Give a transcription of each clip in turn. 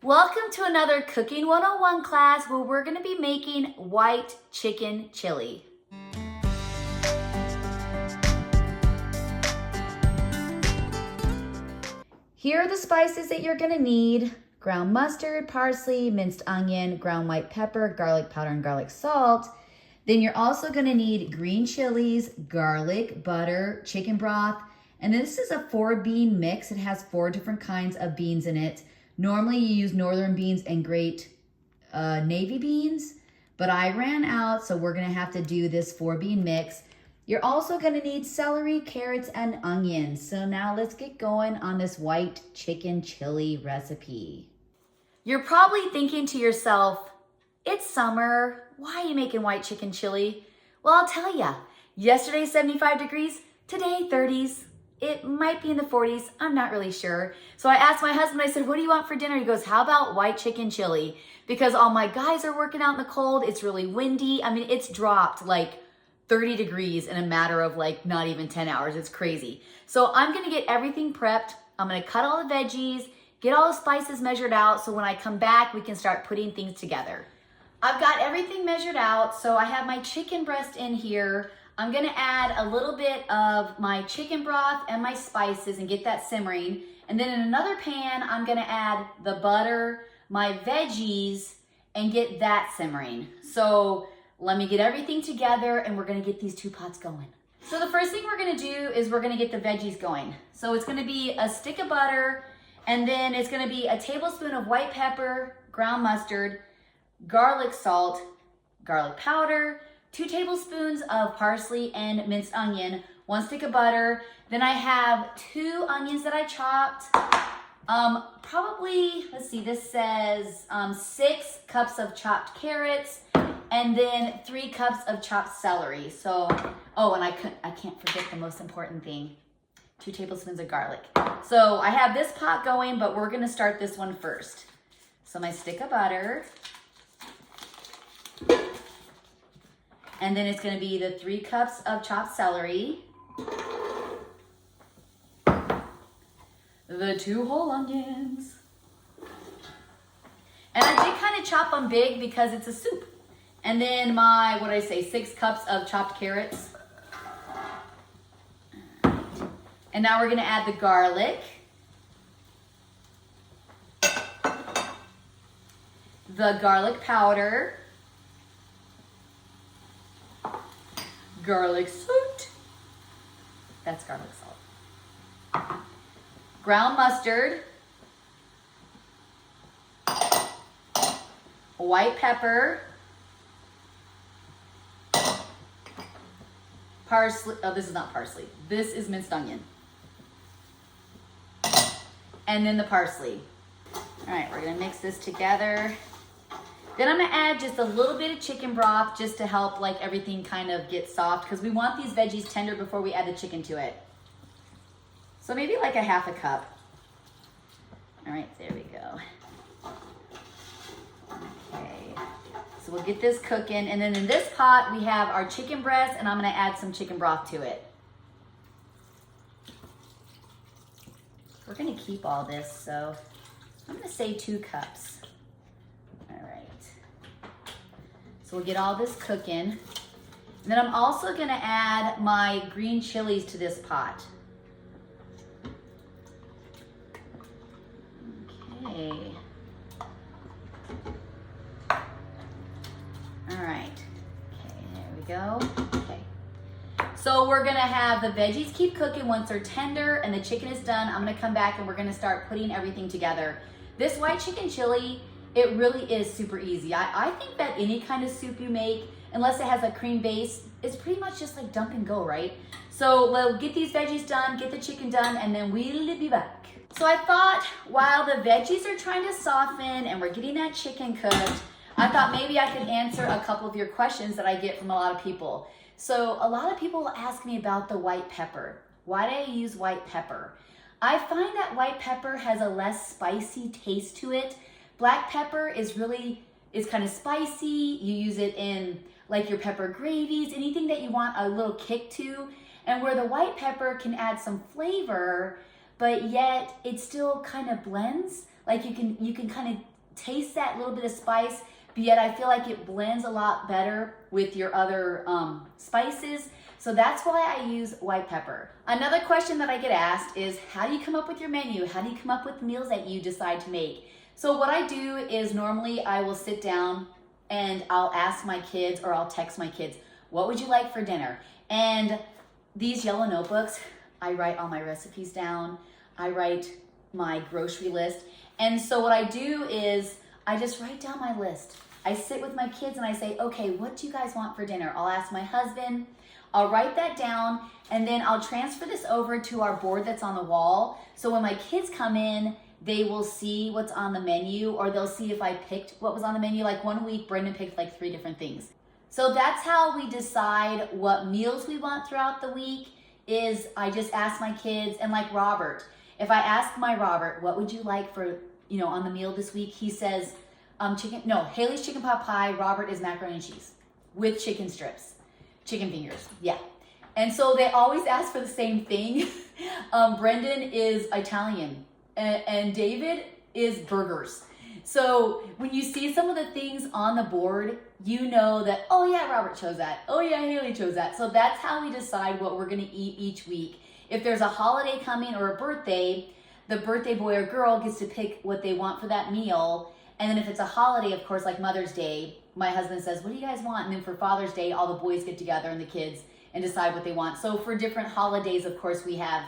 Welcome to another Cooking 101 class where we're going to be making white chicken chili. Here are the spices that you're going to need: ground mustard, parsley, minced onion, ground white pepper, garlic powder, and garlic salt. Then you're also going to need green chilies, garlic, butter, chicken broth, and this is a 4-bean mix. It has 4 different kinds of beans in it. Normally you use northern beans and great navy beans, but I ran out, so we're gonna have to do this 4-bean mix. You're also gonna need celery, carrots, and onions. So now let's get going on this white chicken chili recipe. You're probably thinking to yourself, it's summer, why are you making white chicken chili? Well, I'll tell ya, yesterday 75 degrees, today 30s. It might be in the 40s, I'm not really sure. So I asked my husband, I said, what do you want for dinner? He goes, how about white chicken chili? Because all my guys are working out in the cold, it's really windy. I mean, it's dropped like 30 degrees in a matter of like not even 10 hours, it's crazy. So I'm gonna get everything prepped. I'm gonna cut all the veggies, get all the spices measured out, so when I come back, we can start putting things together. I've got everything measured out, so I have my chicken breast in here. I'm gonna add a little bit of my chicken broth and my spices and get that simmering. And then in another pan, I'm gonna add the butter, my veggies, and get that simmering. So let me get everything together and we're gonna get these 2 pots going. So the first thing we're gonna do is we're gonna get the veggies going. So it's gonna be a stick of butter, and then it's gonna be a tablespoon of white pepper, ground mustard, garlic salt, garlic powder, 2 tablespoons of parsley and minced onion, 1 stick of butter. Then I have 2 onions that I chopped. Probably, let's see, this says 6 cups of chopped carrots, and then 3 cups of chopped celery. So, oh, and I can't forget the most important thing, 2 tablespoons of garlic. So I have this pot going, but we're gonna start this one first. So my stick of butter. And then it's gonna be the 3 cups of chopped celery, the 2 whole onions. And I did kind of chop them big because it's a soup. And then my, 6 cups of chopped carrots. And now we're gonna add the garlic, the garlic powder, garlic salt, that's garlic salt, ground mustard, white pepper, parsley, oh, this is not parsley, this is minced onion, and then the parsley. All right, we're gonna mix this together. Then I'm gonna add just a little bit of chicken broth just to help like everything kind of get soft, because we want these veggies tender before we add the chicken to it. So maybe like a half a cup. All right, there we go. Okay, so we'll get this cooking. And then in this pot, we have our chicken breast, and I'm gonna add some chicken broth to it. We're gonna keep all this, so I'm gonna say 2 cups. So we'll get all this cooking. And then I'm also gonna add my green chilies to this pot. Okay. All right, okay, there we go. Okay. So we're gonna have the veggies keep cooking. Once they're tender and the chicken is done, I'm gonna come back and we're gonna start putting everything together. This white chicken chili, it really is super easy. I think that any kind of soup you make, unless it has a cream base, it's pretty much just like dump and go, right? So we'll get these veggies done, get the chicken done, and then we'll be back. So I thought while the veggies are trying to soften and we're getting that chicken cooked, I thought maybe I could answer a couple of your questions that I get from a lot of people. So a lot of people ask me about the white pepper. Why do I use white pepper? I find that white pepper has a less spicy taste to it. Black pepper is kind of spicy. You use it in like your pepper gravies, anything that you want a little kick to. And where the white pepper can add some flavor, but yet it still kind of blends. Like you can kind of taste that little bit of spice, but yet I feel like it blends a lot better with your other spices. So that's why I use white pepper. Another question that I get asked is, how do you come up with your menu? How do you come up with meals that you decide to make? So what I do is normally I will sit down and I'll ask my kids, or I'll text my kids, what would you like for dinner? And these yellow notebooks, I write all my recipes down. I write my grocery list. And so what I do is I just write down my list. I sit with my kids and I say, okay, what do you guys want for dinner? I'll ask my husband. I'll write that down, and then I'll transfer this over to our board that's on the wall. So when my kids come in, they will see what's on the menu, or they'll see if I picked what was on the menu. Like one week, Brendan picked like 3 different things. So that's how we decide what meals we want throughout the week. Is I just ask my kids, and like Robert, if I ask my Robert, what would you like for, on the meal this week? He says, Haley's chicken pot pie, Robert is macaroni and cheese with chicken strips. Chicken fingers, yeah. And so they always ask for the same thing. Brendan is Italian, and David is burgers. So when you see some of the things on the board, you know that, oh yeah, Robert chose that. Oh yeah, Haley chose that. So that's how we decide what we're gonna eat each week. If there's a holiday coming or a birthday, the birthday boy or girl gets to pick what they want for that meal. And then if it's a holiday, of course, like Mother's Day, my husband says, what do you guys want? And then for Father's Day, all the boys get together and the kids and decide what they want. So for different holidays, of course, we have,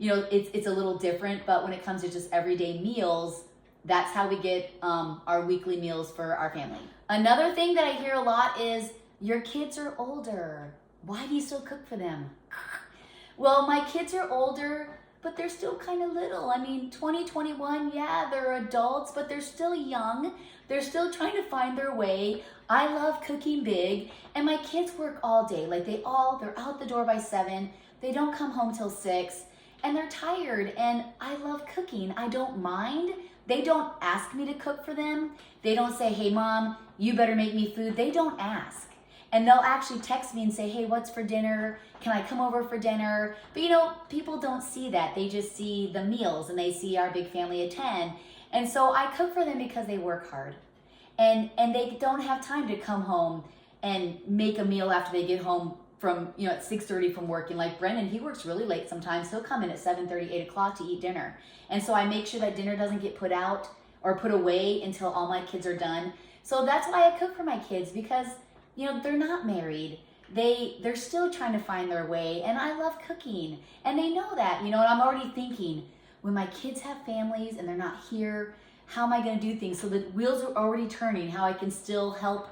it's a little different, but when it comes to just everyday meals, that's how we get our weekly meals for our family. Another thing that I hear a lot is, your kids are older. Why do you still cook for them? Well, my kids are older, but they're still kind of little. I mean, 2021, yeah, they're adults, but they're still young. They're still trying to find their way. I love cooking big, and my kids work all day. Like they're out the door by 7. They don't come home till 6, and they're tired, and I love cooking. I don't mind. They don't ask me to cook for them. They don't say, hey mom, you better make me food. They don't ask. And they'll actually text me and say, hey, what's for dinner? Can I come over for dinner? But people don't see that. They just see the meals, and they see our big family of 10. And so I cook for them because they work hard. And they don't have time to come home and make a meal after they get home from, at 6:30 from working. Like Brendan, he works really late sometimes. He'll come in at 7:30, 8 o'clock to eat dinner. And so I make sure that dinner doesn't get put out or put away until all my kids are done. So that's why I cook for my kids, because, they're not married. They're still trying to find their way, and I love cooking. And they know that, and I'm already thinking, when my kids have families and they're not here, how am I going to do things? So the wheels are already turning, how I can still help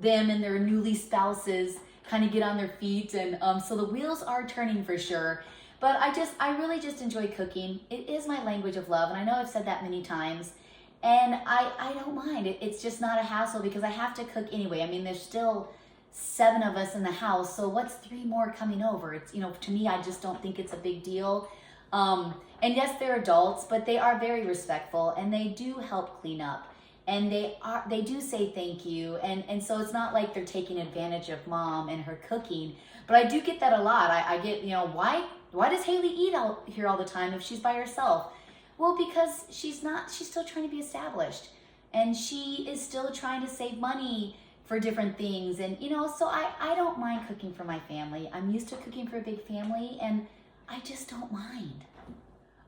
them and their newly spouses kind of get on their feet. And so the wheels are turning for sure. But I really just enjoy cooking. It is my language of love. And I know I've said that many times. And I don't mind. It's just not a hassle, because I have to cook anyway. I mean, there's still 7 of us in the house. So what's 3 more coming over? It's, to me, I just don't think it's a big deal. And yes, they're adults, but they are very respectful, and they do help clean up, and they do say thank you. And so it's not like they're taking advantage of mom and her cooking, but I do get that a lot. I get, why does Haley eat out here all the time if she's by herself? Well, because she's still trying to be established, and she is still trying to save money for different things. And, so I don't mind cooking for my family. I'm used to cooking for a big family, and I just don't mind.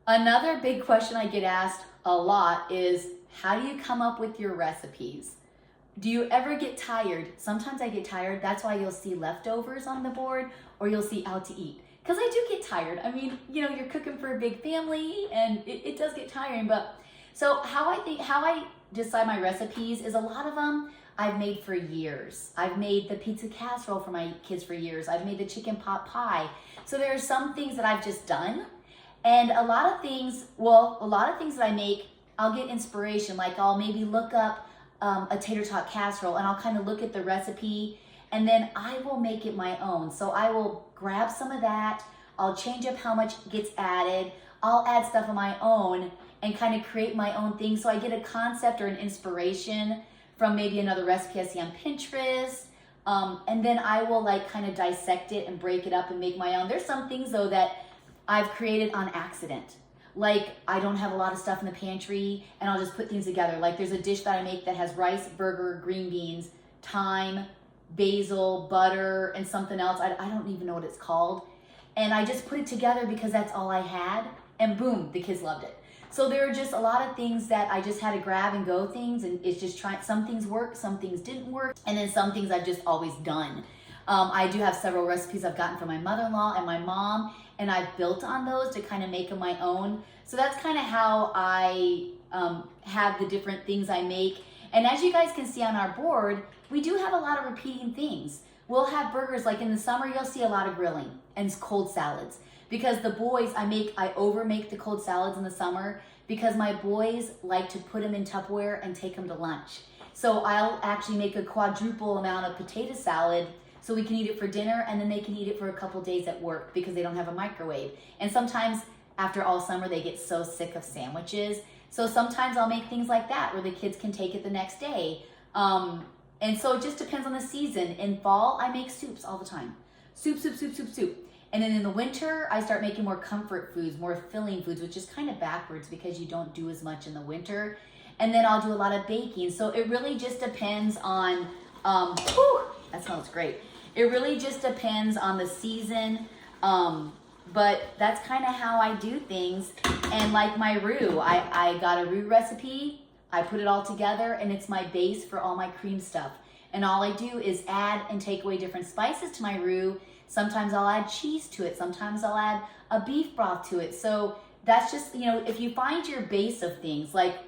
Another big question I get asked a lot is, how do you come up with your recipes? Do you ever get tired? Sometimes I get tired. That's why you'll see leftovers on the board, or you'll see out to eat. Because I do get tired. I mean, you're cooking for a big family, and it does get tiring. But so how I decide my recipes is, a lot of them I've made for years. I've made the pizza casserole for my kids for years. I've made the chicken pot pie. So there are some things that I've just done. And a lot of things that I make, I'll get inspiration. Like I'll maybe look up a tater tot casserole, and I'll kind of look at the recipe, and then I will make it my own. So I will grab some of that. I'll change up how much gets added. I'll add stuff of my own and kind of create my own thing. So I get a concept or an inspiration from maybe another recipe I see on Pinterest. And then I will kind of dissect it and break it up and make my own. There's some things though that I've created on accident. like I don't have a lot of stuff in the pantry and I'll just put things together. Like there's a dish that I make that has rice, burger, green beans, thyme, basil, butter, and something else. I don't even know what it's called. And I just put it together because that's all I had. And boom, the kids loved it. So there are just a lot of things that I just had to grab and go things, and it's just trying, some things work, some things didn't work, and then some things I've just always done. I do have several recipes I've gotten from my mother-in-law and my mom, and I've built on those to kind of make them my own. So that's kind of how I have the different things I make. And as you guys can see on our board, we do have a lot of repeating things. We'll have burgers, like in the summer, you'll see a lot of grilling and cold salads. Because the boys, I over make the cold salads in the summer because my boys like to put them in Tupperware and take them to lunch. So I'll actually make a quadruple amount of potato salad so we can eat it for dinner, and then they can eat it for a couple days at work because they don't have a microwave. And sometimes after all summer, they get so sick of sandwiches. So sometimes I'll make things like that where the kids can take it the next day. And so it just depends on the season. In fall, I make soups all the time. Soup, soup, soup, soup, soup. And then in the winter, I start making more comfort foods, more filling foods, which is kind of backwards because you don't do as much in the winter. And then I'll do a lot of baking. So it really just depends on, that smells great. It really just depends on the season. But that's kind of how I do things. And like my roux, I got a roux recipe. I put it all together and it's my base for all my cream stuff. And all I do is add and take away different spices to my roux. Sometimes I'll add cheese to it. Sometimes I'll add a beef broth to it. So that's just, you know, if you find your base of things, like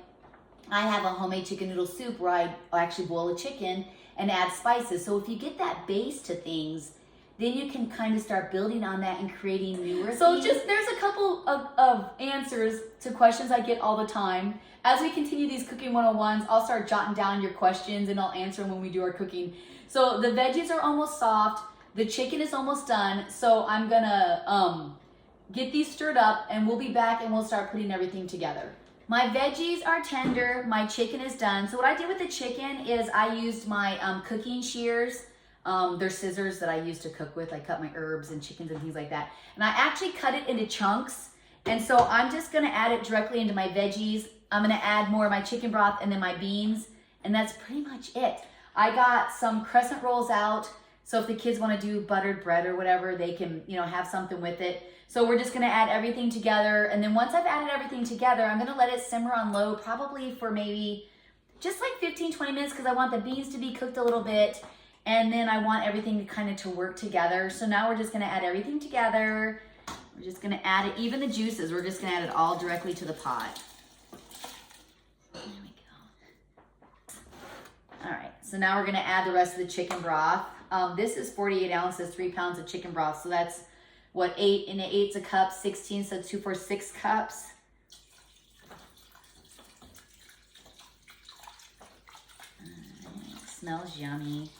I have a homemade chicken noodle soup where I actually boil a chicken and add spices. So if you get that base to things, then you can kind of start building on that and creating new recipes. So just, there's a couple of answers to questions I get all the time. As we continue these cooking 101s, I'll start jotting down your questions and I'll answer them when we do our cooking. So the veggies are almost soft. The chicken is almost done, so I'm gonna get these stirred up and we'll be back and we'll start putting everything together. My veggies are tender, my chicken is done. So what I did with the chicken is I used my cooking shears. They're scissors that I use to cook with. I cut my herbs and chickens and things like that. And I actually cut it into chunks. And so I'm just gonna add it directly into my veggies. I'm gonna add more of my chicken broth and then my beans. And that's pretty much it. I got some crescent rolls out. So if the kids want to do buttered bread or whatever, they can, you know, have something with it. So we're just going to add everything together. And then once I've added everything together, I'm going to let it simmer on low, probably for maybe just like 15, 20 minutes because I want the beans to be cooked a little bit. And then I want everything to kind of to work together. So now we're just going to add everything together. We're just going to add it, even the juices, we're just going to add it all directly to the pot. There we go. All right, so now we're going to add the rest of the chicken broth. This is 48 ounces, 3 pounds of chicken broth. So that's what, 8, and 8's a cup, 16, so 2, 4, 6 cups. It smells yummy.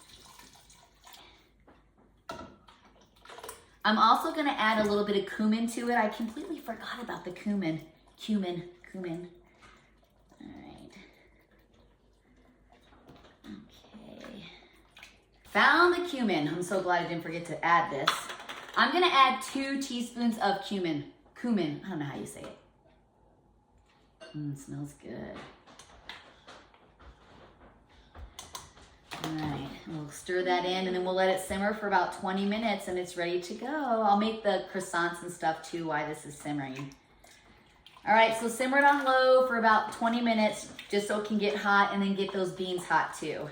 I'm also gonna add a little bit of cumin to it. I completely forgot about the cumin. Cumin. All right. Okay. Found the cumin. I'm so glad I didn't forget to add this. I'm gonna add 2 teaspoons of cumin. Cumin, I don't know how you say it. It smells good. All right, we'll stir that in and then we'll let it simmer for about 20 minutes and it's ready to go. I'll make the croissants and stuff too while this is simmering. All right, so simmer it on low for about 20 minutes just so it can get hot and then get those beans hot too.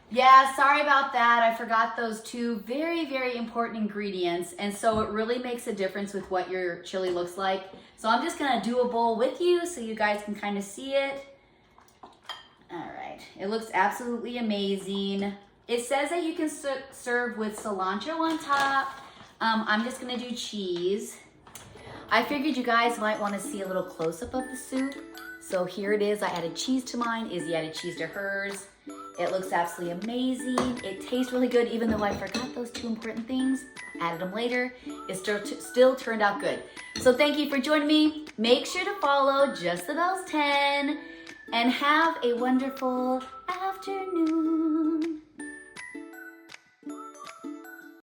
Yeah, sorry about that. I forgot those 2 very, very important ingredients. And so it really makes a difference with what your chili looks like. So I'm just gonna do a bowl with you so you guys can kind of see it. All right, it looks absolutely amazing. It says that you can serve with cilantro on top. I'm just gonna do cheese. I figured you guys might wanna see a little close-up of the soup. So here it is, I added cheese to mine, Izzy added cheese to hers. It looks absolutely amazing. It tastes really good, even though I forgot those 2 important things. Added them later. It still turned out good. So thank you for joining me. Make sure to follow Just the Bells 10 and have a wonderful afternoon.